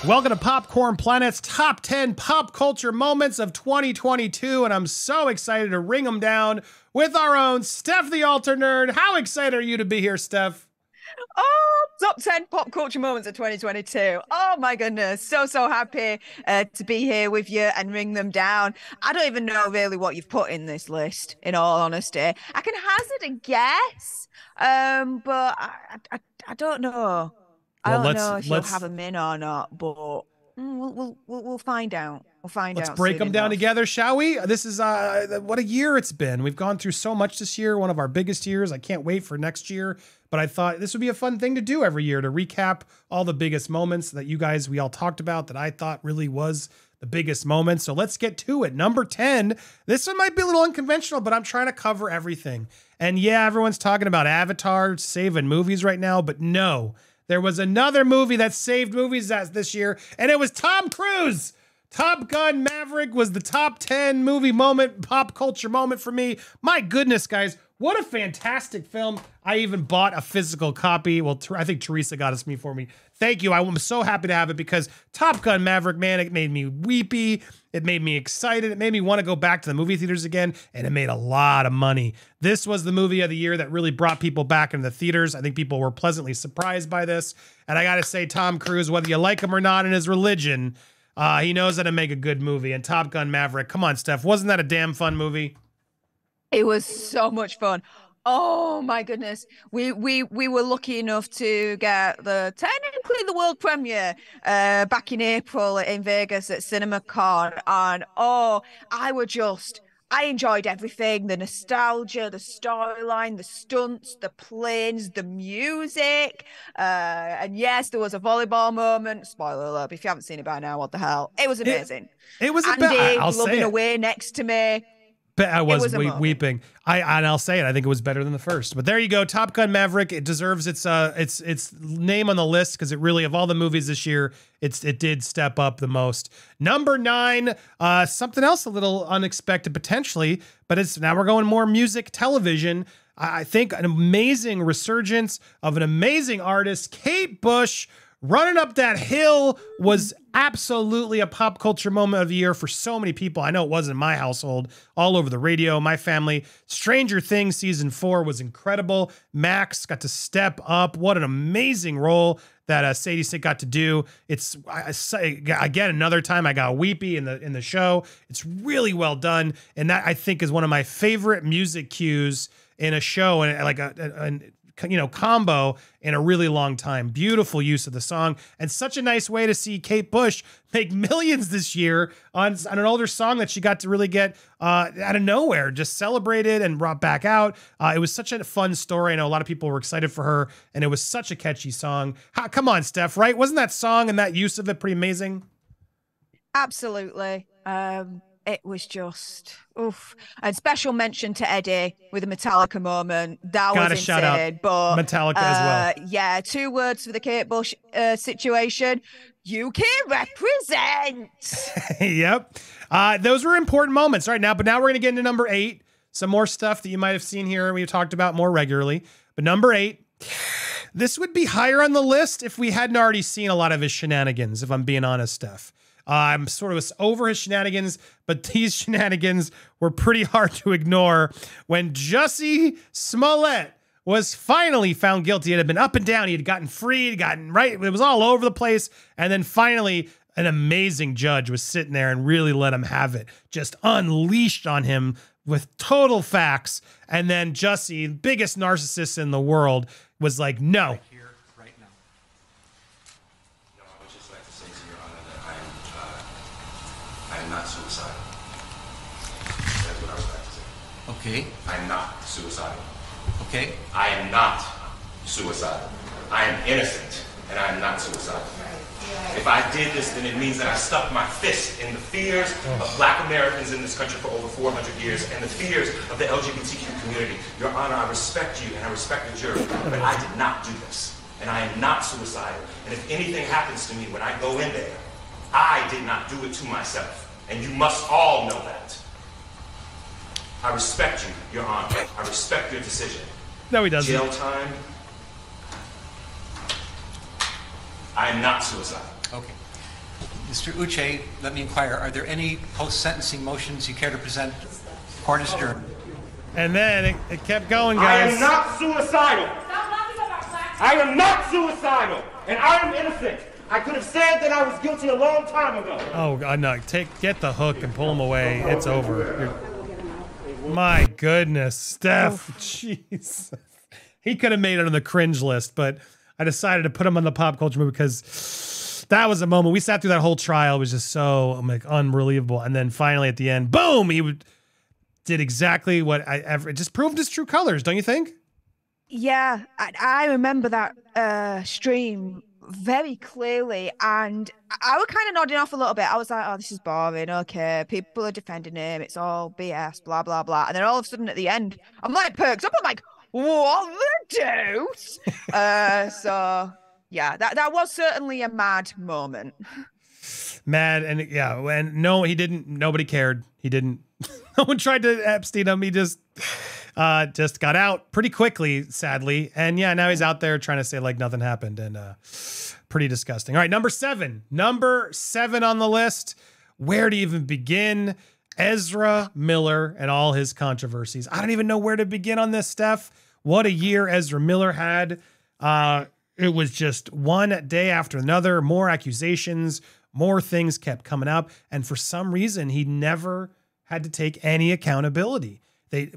Welcome to Popcorn Planet's top 10 pop culture moments of 2022, and I'm so excited to ring them down with our own Stef The Alter Nerd. How excited are you to be here, Stef? Oh, top 10 pop culture moments of 2022. Oh my goodness. So happy to be here with you and ring them down. I don't even know really what you've put in this list, in all honesty. I can hazard a guess, but I don't know. I don't know if you'll have them in or not, but we'll find out. We'll find out. Let's break them down together, shall we? This is what a year it's been. We've gone through so much this year, one of our biggest years. I can't wait for next year. But I thought this would be a fun thing to do every year, to recap all the biggest moments that we all talked about that I thought really was the biggest moment. So let's get to it. Number 10. This one might be a little unconventional, but I'm trying to cover everything. And yeah, everyone's talking about Avatar saving movies right now, but no. There was another movie that saved movies this year, and it was Tom Cruise. Top Gun Maverick was the top 10 movie moment, pop culture moment for me. My goodness, guys, what a fantastic film. I even bought a physical copy. Well, I think Teresa got it for me. Thank you. I'm so happy to have it because Top Gun Maverick, man, it made me weepy. It made me excited. It made me want to go back to the movie theaters again, and it made a lot of money. This was the movie of the year that really brought people back into the theaters. I think people were pleasantly surprised by this. And I got to say, Tom Cruise, whether you like him or not in his religion, he knows how to make a good movie. And Top Gun Maverick, come on, Steph, wasn't that a damn fun movie? It was so much fun. Oh my goodness. We were lucky enough to get technically the world premiere back in April in Vegas at CinemaCon. And I enjoyed everything, the nostalgia, the storyline, the stunts, the planes, the music. And yes, there was a volleyball moment. Spoiler alert, if you haven't seen it by now, what the hell? It was amazing. It was Andy loving away next to me. I was weeping. And I'll say it. I think it was better than the first. But there you go, Top Gun Maverick. It deserves its name on the list because it really, of all the movies this year, it did step up the most. Number 9, something else a little unexpected potentially, but now we're going more music, television. I think an amazing resurgence of an amazing artist, Kate Bush. Running Up That Hill was absolutely a pop culture moment of the year for so many people. I know it was in my household, all over the radio, my family. Stranger Things season 4 was incredible. Max got to step up. What an amazing role that Sadie Sink got to do. It's again another time I got weepy in the show. It's really well done, and that I think is one of my favorite music cues in a show, and like a combo in a really long time. Beautiful use of the song, and such a nice way to see Kate Bush make millions this year on an older song that she got to really get out of nowhere, just celebrated and brought back out. It was such a fun story. I know a lot of people were excited for her, and it was such a catchy song. Come on, Steph, right? Wasn't that song and that use of it pretty amazing? Absolutely. It was just oof. And special mention to Eddie with a Metallica moment. That was insane. Shout out but Metallica as well. Yeah, 2 words for the Kate Bush situation. UK represent. Yep. Those were important moments right now. But now we're going to get into number 8. Some more stuff that you might have seen here. We've talked about more regularly. But number 8, this would be higher on the list if we hadn't already seen a lot of his shenanigans, if I'm being honest, Steph. I'm sort of over his shenanigans, but these shenanigans were pretty hard to ignore when Jussie Smollett was finally found guilty. It had been up and down. He had gotten free, gotten right. It was all over the place. And then finally, an amazing judge was sitting there and really let him have it. Just unleashed on him with total facts. And then Jussie, biggest narcissist in the world, was like, no. Not suicidal. That's what I was about to say. Okay. I'm not suicidal. Okay. I am not suicidal. I am innocent, and I am not suicidal. If I did this, then it means that I stuck my fist in the fears of Black Americans in this country for over 400 years and the fears of the LGBTQ community. Your Honor, I respect you, and I respect the jury, but I did not do this, and I am not suicidal. And if anything happens to me when I go in there, I did not do it to myself. And you must all know that. I respect you, Your Honor. I respect your decision. No, he doesn't. Jail time. I am not suicidal. Okay. Mr. Uche, let me inquire, are there any post-sentencing motions you care to present? Court is adjourned. And then it kept going, guys. I am not suicidal. I am not suicidal, and I am innocent. I could have said that I was guilty a long time ago. Oh, no, get the hook and pull him away. It's over. My goodness, Stef. Jeez. He could have made it on the cringe list, but I decided to put him on the pop culture movie because that was a moment. We sat through that whole trial. It was just so unbelievable. And then finally at the end, boom, he did exactly what it just proved his true colors, don't you think? Yeah, I remember that stream very clearly, and I was kind of nodding off a little bit. I was like, oh, this is boring. Okay, people are defending him. It's all BS, blah, blah, blah. And then all of a sudden at the end, I'm like, perks up. I'm like, what the deuce? So yeah, that was certainly a mad moment. Mad, and yeah, and no, he didn't. Nobody cared. He didn't. No one tried to Epstein him. He just got out pretty quickly, sadly. And yeah, now he's out there trying to say like nothing happened, and pretty disgusting. All right, number seven on the list. Where to even begin? Ezra Miller and all his controversies. I don't even know where to begin on this, Steph. What a year Ezra Miller had. It was just one day after another, more accusations, more things kept coming up. And for some reason, he never had to take any accountability.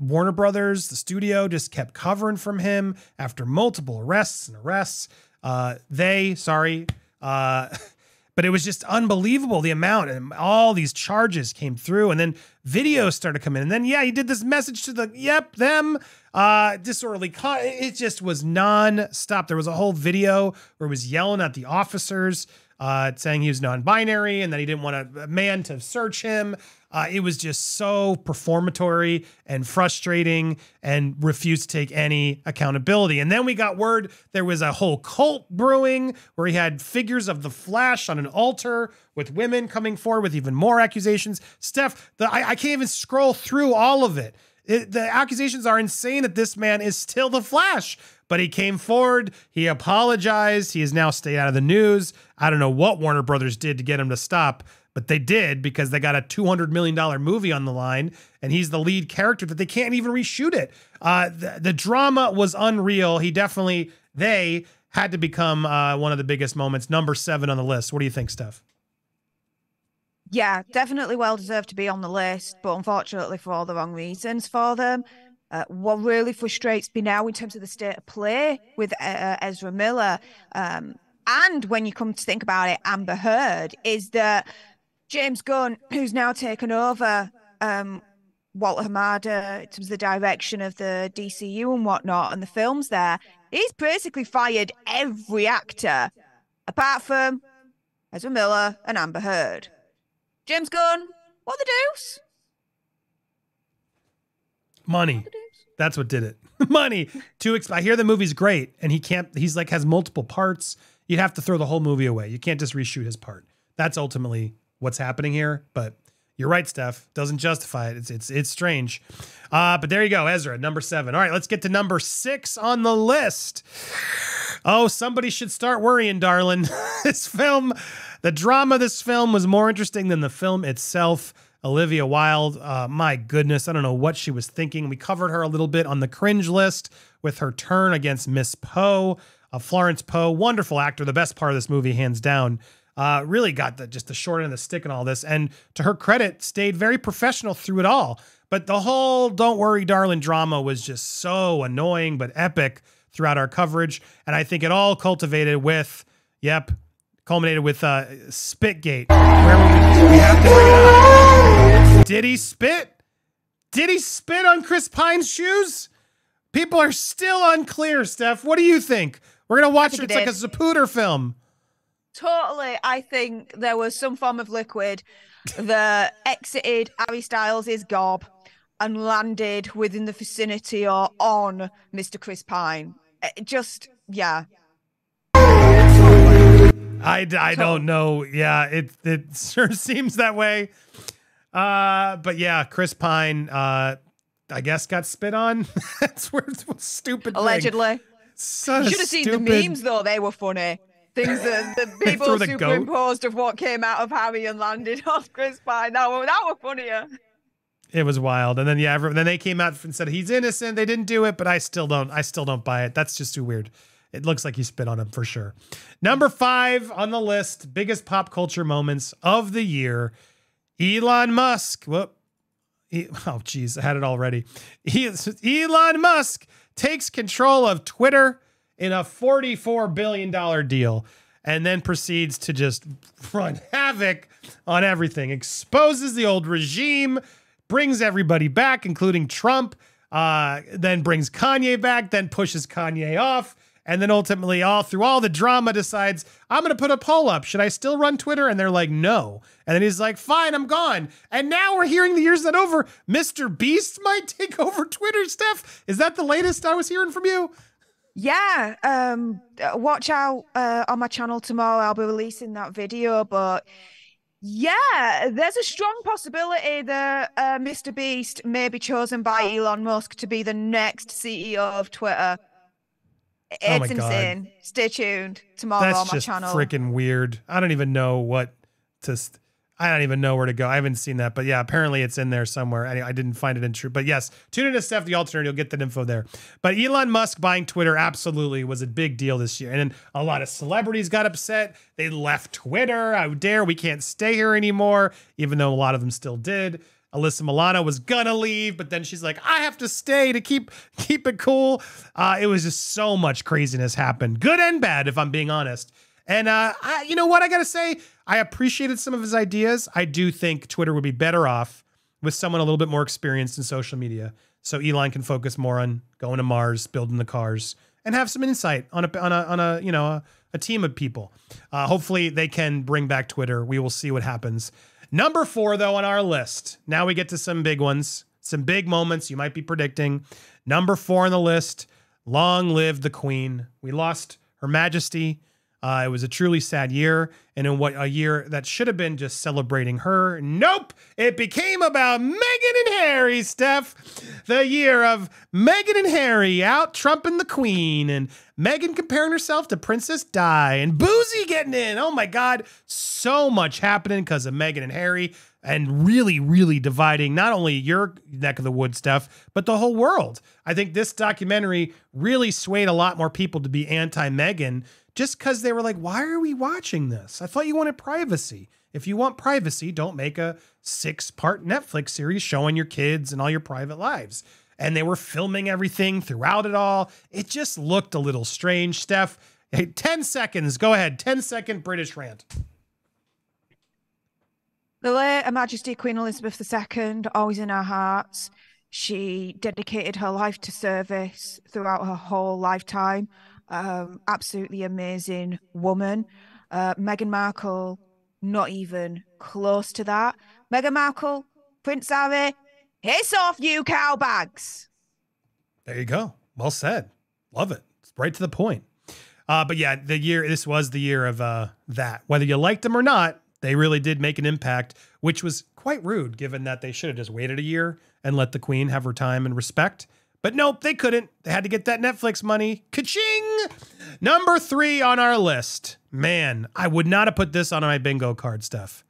Warner Brothers, the studio, just kept covering from him after multiple arrests. But it was just unbelievable, the amount, and all these charges came through, and then videos started coming in. And then, yeah, he did this message to them, disorderly. It just was non-stop. There was a whole video where he was yelling at the officers, saying he was non-binary and that he didn't want a man to search him. It was just so performatory and frustrating and refused to take any accountability. And then we got word there was a whole cult brewing where he had figures of the Flash on an altar with women coming forward with even more accusations. Steph, I can't even scroll through all of it. The accusations are insane that this man is still the Flash, but he came forward. He apologized. He has now stayed out of the news. I don't know what Warner Brothers did to get him to stop, but they did because they got a $200 million movie on the line, and he's the lead character that they can't even reshoot it. The drama was unreal. They had to become one of the biggest moments. Number 7 on the list. What do you think, Steph? Yeah, definitely well deserved to be on the list, but unfortunately for all the wrong reasons for them. What really frustrates me now in terms of the state of play with Ezra Miller, and when you come to think about it, Amber Heard, is that James Gunn, who's now taken over Walter Hamada in terms of the direction of the DCU and whatnot, and the films there, he's basically fired every actor apart from Ezra Miller and Amber Heard. James Gunn, what the deuce? Money. That's what did it. Money. I hear the movie's great, and he's like has multiple parts. You'd have to throw the whole movie away. You can't just reshoot his part. That's ultimately what's happening here. But you're right, Steph. Doesn't justify it. It's strange. But there you go, Ezra, number 7. All right, let's get to number 6 on the list. Oh, somebody should start worrying, darling. The drama of this film was more interesting than the film itself. Olivia Wilde, my goodness, I don't know what she was thinking. We covered her a little bit on the cringe list with her turn against Miss Poe. Florence Poe, wonderful actor, the best part of this movie, hands down. Really got the short end of the stick and all this. And to her credit, stayed very professional through it all. But the whole don't worry, darling drama was just so annoying but epic throughout our coverage. And I think it all culminated with Spitgate. We have to bring it up. Did he spit? Did he spit on Chris Pine's shoes? People are still unclear, Steph. What do you think? We're going to watch it. It's like a Zapruder film. Totally. I think there was some form of liquid that exited Harry Styles' gob and landed within the vicinity or on Mr. Chris Pine. Yeah. I don't know. Yeah, it sure seems that way. But yeah, Chris Pine, I guess got spit on. That's where it's stupid. Allegedly. Should have seen the memes though. They were funny. things that the people superimposed of what came out of Harry and landed on Chris Pine. That were funnier. It was wild. And then then they came out and said he's innocent. They didn't do it, but I still don't buy it. That's just too weird. It looks like he spit on him for sure. Number 5 on the list, biggest pop culture moments of the year. Elon Musk. Oh geez, I had it already. Elon Musk takes control of Twitter in a $44 billion deal and then proceeds to just run havoc on everything. Exposes the old regime, brings everybody back, including Trump, then brings Kanye back, then pushes Kanye off, and then ultimately through all the drama decides, I'm going to put a poll up. Should I still run Twitter? And they're like, no. And then he's like, fine, I'm gone. And now we're hearing the year's not over. Mr. Beast might take over Twitter, Steph. Is that the latest I was hearing from you? Yeah. Watch out on my channel tomorrow. I'll be releasing that video. But yeah, there's a strong possibility that Mr. Beast may be chosen by Elon Musk to be the next CEO of Twitter. It's insane. Stay tuned tomorrow on my channel. That's just freaking weird. I don't even know where to go. I haven't seen that, but yeah, apparently it's in there somewhere. I didn't find it in true, but yes, tune in to Stef The Alter Nerd. You'll get that info there. But Elon Musk buying Twitter absolutely was a big deal this year. And then a lot of celebrities got upset. They left Twitter. How dare we can't stay here anymore, even though a lot of them still did. Alyssa Milano was gonna leave, but then she's like, I have to stay to keep it cool. It was just so much craziness happened, good and bad, if I'm being honest. And you know what I gotta say? I appreciated some of his ideas. I do think Twitter would be better off with someone a little bit more experienced in social media, so Elon can focus more on going to Mars, building the cars, and have some insight on a team of people. Hopefully they can bring back Twitter. We will see what happens. Number 4, though, on our list. Now we get to some big ones, some big moments you might be predicting. Number 4 on the list, long live the Queen. We lost Her Majesty. It was a truly sad year, and in what a year that should have been just celebrating her. Nope, it became about Meghan and Harry, Steph. The year of Meghan and Harry out trumping the Queen, and Meghan comparing herself to Princess Di, and Boozy getting in. Oh my God, so much happening because of Meghan and Harry, and really, really dividing not only your neck of the woods, Steph, but the whole world. I think this documentary really swayed a lot more people to be anti-Meghan, just because they were like, why are we watching this? I thought you wanted privacy. If you want privacy, don't make a 6-part Netflix series showing your kids and all your private lives. And they were filming everything throughout it all. It just looked a little strange. Steph, hey, 10 seconds. Go ahead. 10-second British rant. The late Her Majesty Queen Elizabeth II, always in our hearts. She dedicated her life to service throughout her whole lifetime. Absolutely amazing woman. Meghan Markle, not even close to that. Meghan Markle, Prince Harry, hiss off, you cowbags. There you go. Well said. Love it. It's right to the point. But yeah, this was the year of that. Whether you liked them or not, they really did make an impact, which was quite rude, given that they should have just waited a year and let the Queen have her time and respect. But nope, they couldn't. They had to get that Netflix money. Ka-ching! Number 3 on our list. Man, I would not have put this on my bingo card, Steph.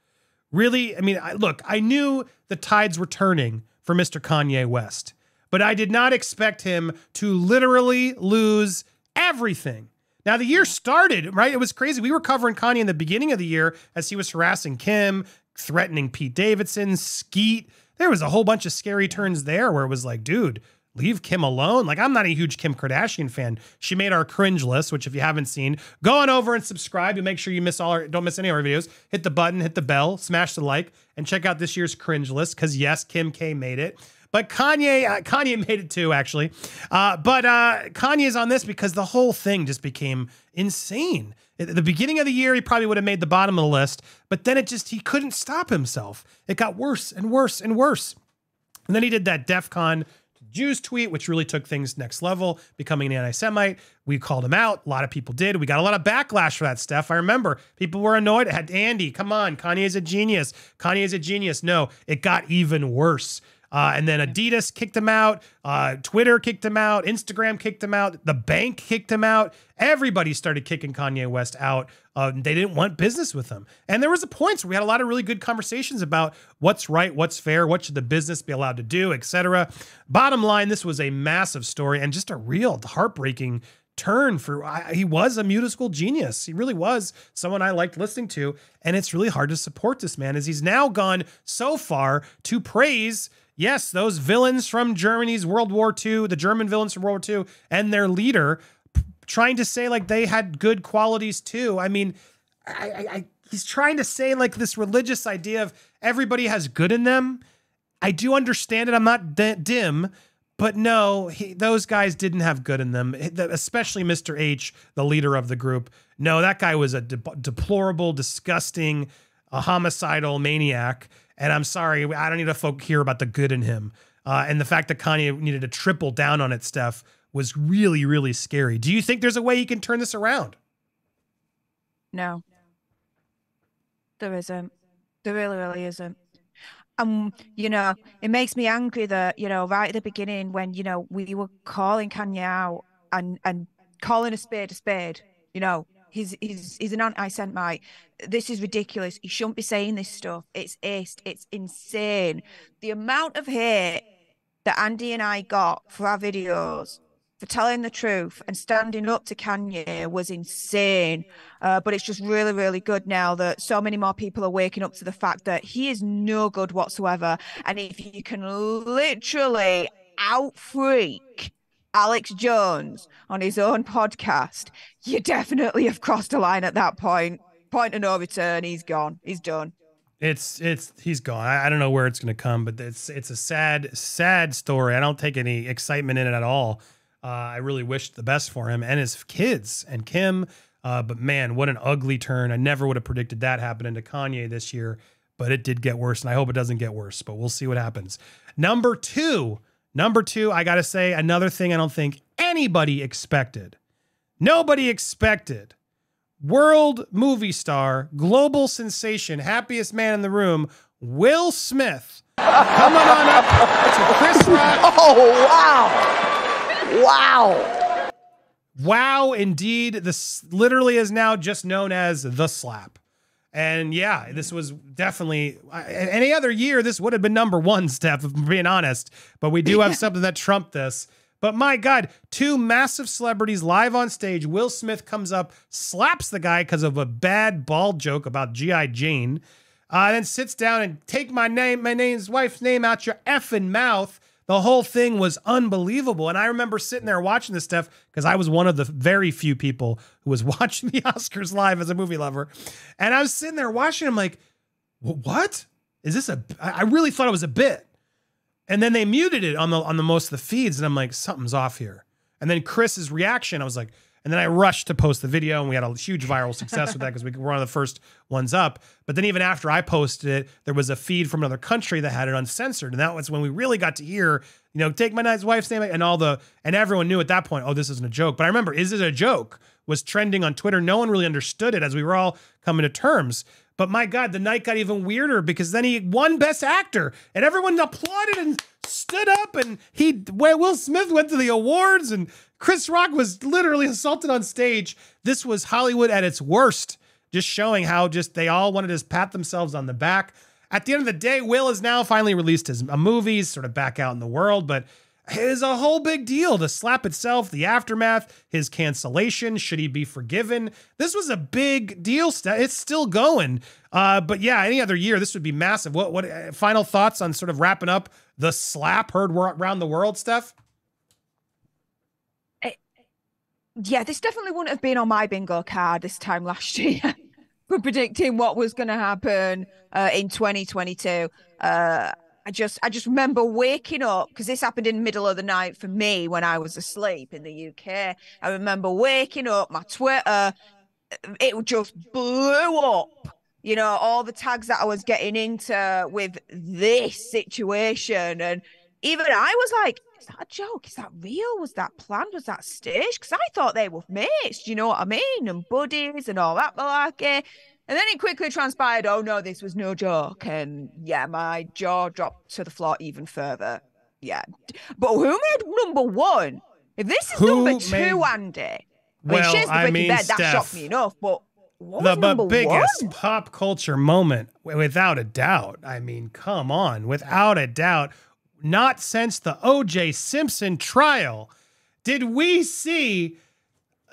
Really? I mean, look, I knew the tides were turning for Mr. Kanye West, but I did not expect him to literally lose everything. Now, the year started, right? It was crazy. We were covering Kanye in the beginning of the year as he was harassing Kim, threatening Pete Davidson, Skeet. There was a whole bunch of scary turns there where it was like, dude, leave Kim alone. Like, I'm not a huge Kim Kardashian fan. She made our cringe list, which if you haven't seen, go on over and subscribe. You make sure you don't miss any of our videos. Hit the button, hit the bell, smash the like, and check out this year's cringe list. Because yes, Kim K made it. But Kanye made it too, actually. But Kanye's on this because the whole thing just became insane. At the beginning of the year, he probably would have made the bottom of the list, but then he couldn't stop himself. It got worse and worse and worse. And then he did that DEF CON Jews tweet, which really took things next level, becoming an anti-Semite. We called him out. A lot of people did. We got a lot of backlash for that stuff. I remember people were annoyed. It had Andy, come on, Kanye's a genius. Kanye's a genius. No, it got even worse. And then Adidas kicked him out. Twitter kicked him out. Instagram kicked him out. The bank kicked him out. Everybody started kicking Kanye West out. They didn't want business with him. And there was a point where we had a lot of really good conversations about what's right, what's fair, what should the business be allowed to do, etc. Bottom line, this was a massive story and just a real heartbreaking turn for, he was a musical genius. He really was someone I liked listening to. And it's really hard to support this man as he's now gone so far to praise, yes, those villains from Germany's World War II, the German villains from World War II and their leader, trying to say like they had good qualities too. I mean, he's trying to say like this religious idea of everybody has good in them. I do understand it. I'm not dim, but no, those guys didn't have good in them, especially Mr. H, the leader of the group. No, that guy was a deplorable, disgusting, a homicidal maniac. And I'm sorry, I don't need to hear about the good in him. And the fact that Kanye needed to triple down on it, Steph, was really, really scary. Do you think there's a way he can turn this around? No, there isn't. There really, really isn't. You know, it makes me angry that, you know, right at the beginning when, you know, we were calling Kanye out and calling a spade, you know, he's an anti-Semite. This is ridiculous. He shouldn't be saying this stuff. It's insane. The amount of hate that Andy and I got for our videos, for telling the truth and standing up to Kanye was insane. But it's just really, really good now that so many more people are waking up to the fact that he is no good whatsoever. And if you can literally out-freak Alex Jones on his own podcast, you definitely have crossed a line at that point. Point of no return. He's gone. He's done. He's gone. I don't know where it's going to come, but it's a sad story. I don't take any excitement in it at all. I really wish the best for him and his kids and Kim. But man, what an ugly turn. I never would have predicted that happening to Kanye this year, but it did get worse and I hope it doesn't get worse, but we'll see what happens. Number two, I got to say another thing I don't think anybody expected. Nobody expected. World movie star, global sensation, happiest man in the room, Will Smith. Coming on up to Chris Rock. Oh, wow. Wow. Wow, indeed. This literally is now just known as The Slap. And yeah, this was definitely, any other year, this would have been number one, Steph, if I'm being honest. But we do have something that trumped this. But my God, two massive celebrities live on stage. Will Smith comes up, slaps the guy because of a bad bald joke about G.I. Jane, then sits down and take my wife's name out your effing mouth. The whole thing was unbelievable. And I remember sitting there watching this stuff because I was one of the very few people who was watching the Oscars live as a movie lover. And I was sitting there watching him like, what? Is this I really thought it was a bit. And then they muted it on the most of the feeds. And I'm like, something's off here. And then Chris's reaction, I was like, and then I rushed to post the video and we had a huge viral success with that because we were one of the first ones up. But then even after I posted it, there was a feed from another country that had it uncensored. And that was when we really got to hear, you know, take my nice wife's name and everyone knew at that point, oh, this isn't a joke. But I remember, is it a joke? Was trending on Twitter. No one really understood it as we were all coming to terms. But my God, the night got even weirder because then he won Best Actor and everyone applauded and stood up and Will Smith went to the awards and Chris Rock was literally assaulted on stage. This was Hollywood at its worst, just showing how they all wanted to pat themselves on the back. At the end of the day, Will has now finally released his movies, sort of back out in the world, but it is a whole big deal. The slap itself, the aftermath, his cancellation, should he be forgiven? This was a big deal. It's still going. But yeah, any other year, this would be massive. What final thoughts on sort of wrapping up the slap heard around the world, Steph? Yeah, this definitely wouldn't have been on my bingo card this time last year for predicting what was going to happen in 2022. I just remember waking up because this happened in the middle of the night for me when I was asleep in the UK. I remember waking up, my Twitter, it just blew up. You know, all the tags that I was getting into with this situation. And even I was like, is that a joke? Is that real? Was that planned? Was that staged? Because I thought they were mates. Do you know what I mean? And buddies and all that malarkey. And then it quickly transpired, oh no, this was no joke. And yeah, my jaw dropped to the floor even further. Yeah. But who made number one? If this is number two, Andy. Well, she's the Breaking Bad, that Steph, shocked me enough, but what was number biggest one? pop culture moment, without a doubt. I mean, come on, without a doubt. Not since the O.J. Simpson trial did we see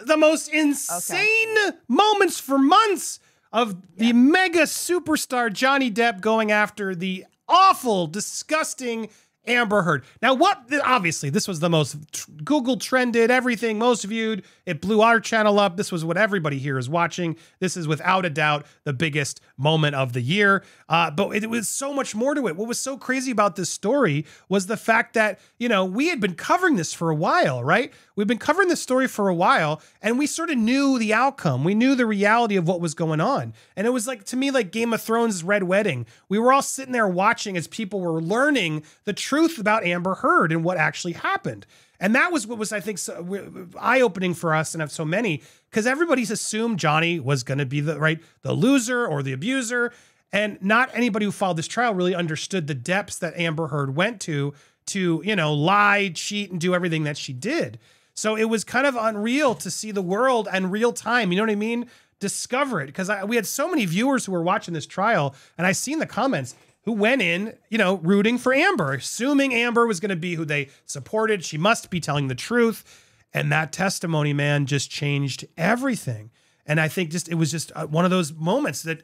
the most insane moments for months of the mega superstar Johnny Depp going after the awful, disgusting Amber Heard. Now, obviously, this was the most Google trended, everything, most viewed. It blew our channel up. This was what everybody here is watching. This is without a doubt the biggest moment of the year. But it was so much more to it. What was so crazy about this story was the fact that, we had been covering this for a while, right? We've been covering this story for a while, and we sort of knew the outcome. We knew the reality of what was going on. And it was to me, like Game of Thrones' Red Wedding. We were all sitting there watching as people were learning the truth about Amber Heard and what actually happened. And that was what was, I think, so eye-opening for us and have so many, because everybody's assumed Johnny was going to be the loser or the abuser. And not anybody who followed this trial really understood the depths that Amber Heard went to lie, cheat, and do everything that she did. So it was kind of unreal to see the world in real time, you know what I mean? Discover it. Because we had so many viewers who were watching this trial, and I seen the comments who went in, rooting for Amber, assuming Amber was going to be who they supported. She must be telling the truth. And that testimony, man, just changed everything. And I think it was just one of those moments that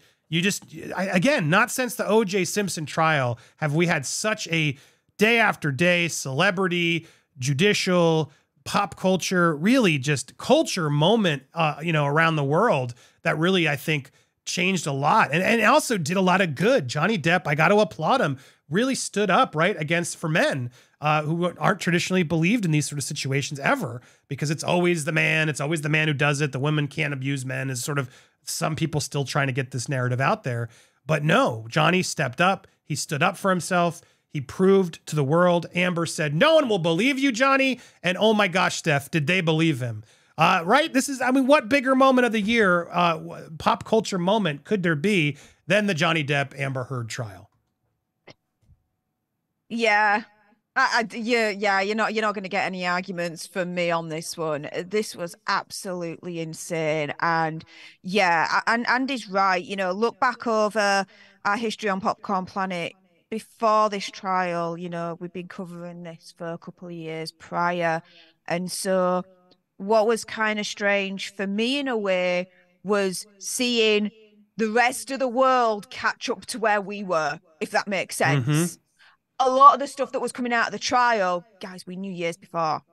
again, not since the O.J. Simpson trial have we had such a day after day celebrity, judicial, pop culture, really just culture moment, around the world that really, I think, changed a lot and also did a lot of good. Johnny Depp, I got to applaud him, really stood up for men who aren't traditionally believed in these sort of situations ever, because it's always the man who does it. The women can't abuse men is sort of some people still trying to get this narrative out there. But no, Johnny stepped up. He stood up for himself. He proved to the world. Amber said, no one will believe you, Johnny. And oh my gosh, Steph, did they believe him? Right? This is, what bigger moment of the year, pop culture moment could there be than the Johnny Depp Amber Heard trial? Yeah. You're not going to get any arguments from me on this one. This was absolutely insane. And yeah, and Andy's right. Look back over our history on Popcorn Planet before this trial. We've been covering this for a couple of years prior. And so what was kind of strange for me in a way was seeing the rest of the world catch up to where we were, if that makes sense. Mm-hmm. A lot of the stuff that was coming out of the trial, guys, we knew years before.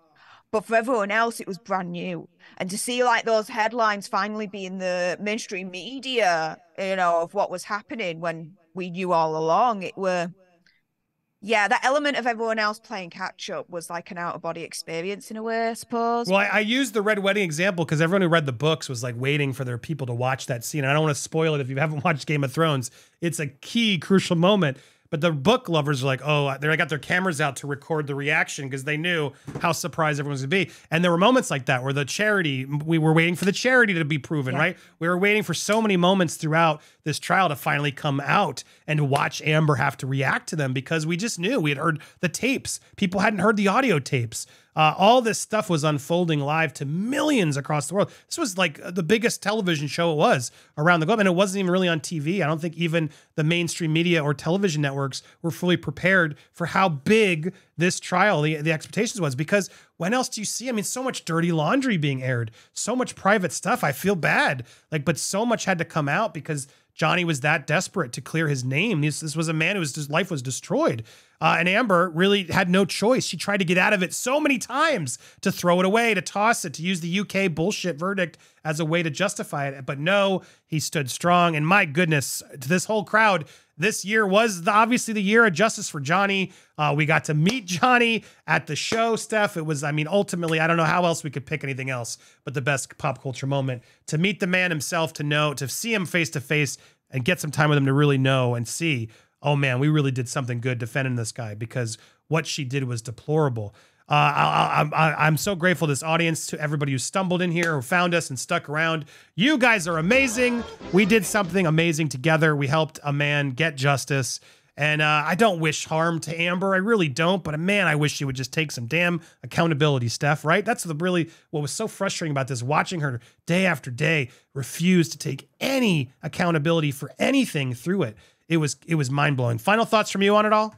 But for everyone else, it was brand new. And to see those headlines finally be in the mainstream media, of what was happening when we knew all along, that element of everyone else playing catch up was like an out of body experience in a way, I suppose. Well, I used the Red Wedding example because everyone who read the books was waiting for their people to watch that scene. And I don't want to spoil it if you haven't watched Game of Thrones. It's a key, crucial moment. But the book lovers are they got their cameras out to record the reaction because they knew how surprised everyone was going to be. And there were moments like that where we were waiting for the charity to be proven, right? We were waiting for so many moments throughout this trial to finally come out and to watch Amber have to react to them, because we just knew. We had heard the tapes. People hadn't heard the audio tapes. All this stuff was unfolding live to millions across the world. This was the biggest television show it was around the globe. And it wasn't even really on TV. I don't think even the mainstream media or television networks were fully prepared for how big this trial, the expectations was, because when else do you see? So much dirty laundry being aired, so much private stuff. I feel bad, but so much had to come out because Johnny was that desperate to clear his name. This was a man whose life was destroyed. And Amber really had no choice. She tried to get out of it so many times, to throw it away, to toss it, to use the UK bullshit verdict as a way to justify it. But no, he stood strong. And my goodness, to this whole crowd, this year was obviously the year of justice for Johnny. We got to meet Johnny at the show, Steph. It was, ultimately, I don't know how else we could pick anything else but the best pop culture moment. To meet the man himself, to see him face to face and get some time with him to really know and see, oh man, we really did something good defending this guy, because what she did was deplorable. I'm so grateful to this audience, to everybody who stumbled in here, who found us and stuck around. You guys are amazing. We did something amazing together. We helped a man get justice. And I don't wish harm to Amber. I really don't. But man, I wish she would just take some damn accountability, Steph, right? That's what was so frustrating about this, watching her day after day refuse to take any accountability for anything through it. It was mind-blowing. Final thoughts from you on it all?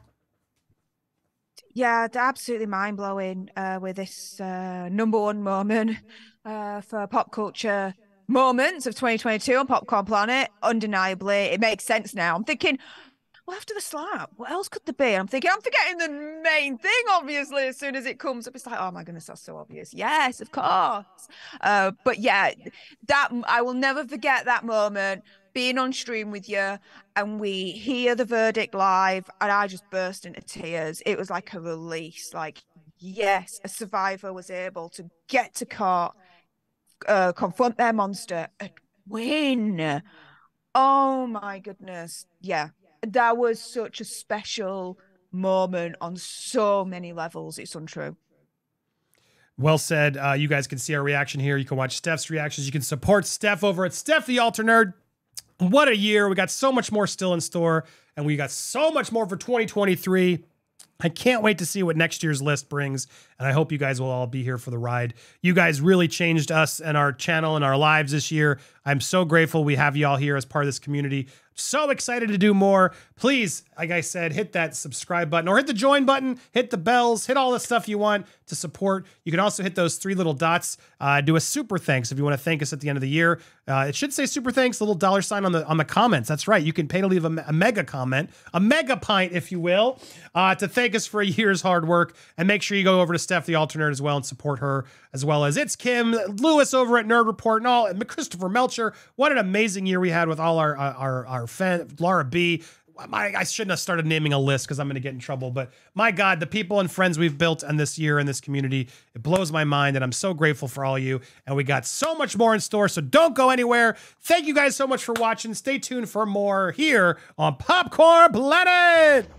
Yeah, absolutely mind-blowing with this number one moment for pop culture moments of 2022 on Popcorn Planet. Undeniably, it makes sense now. I'm thinking, well, after the slap, what else could there be? I'm thinking, I'm forgetting the main thing, obviously, as soon as it comes up. It's like, oh my goodness, that's so obvious. Yes, of course. But yeah, that I will never forget that moment, being on stream with you, and we hear the verdict live, and I just burst into tears. It was like a release. Like, yes, a survivor was able to get to court, confront their monster, and win. Oh my goodness. Yeah, that was such a special moment on so many levels. It's untrue. Well said. You guys can see our reaction here. You can watch Steph's reactions. You can support Steph over at Stef The Alter Nerd. What a year. We got so much more still in store, and we got so much more for 2023. I can't wait to see what next year's list brings, and I hope you guys will all be here for the ride. You guys really changed us and our channel and our lives this year. I'm so grateful we have you all here as part of this community. So excited to do more. Please, like I said, hit that subscribe button or hit the join button, hit the bells, hit all the stuff you want to support. You can also hit those 3 little dots, do a super thanks if you want to thank us at the end of the year. It should say super thanks, the little $sign on the comments. That's right. You can pay to leave a mega comment, a mega pint, if you will, to thank us for a year's hard work. And make sure you go over to Stef The Alter Nerd as well and support her, as well as It's Kim, Lewis over at Nerd Report, and all, and Christopher Melcher. What an amazing year we had with all our fan, Laura B. I shouldn't have started naming a list because I'm going to get in trouble. But my God, the people and friends we've built in this year in this community, it blows my mind. And I'm so grateful for all you. And we got so much more in store. So don't go anywhere. Thank you guys so much for watching. Stay tuned for more here on Popcorn Planet.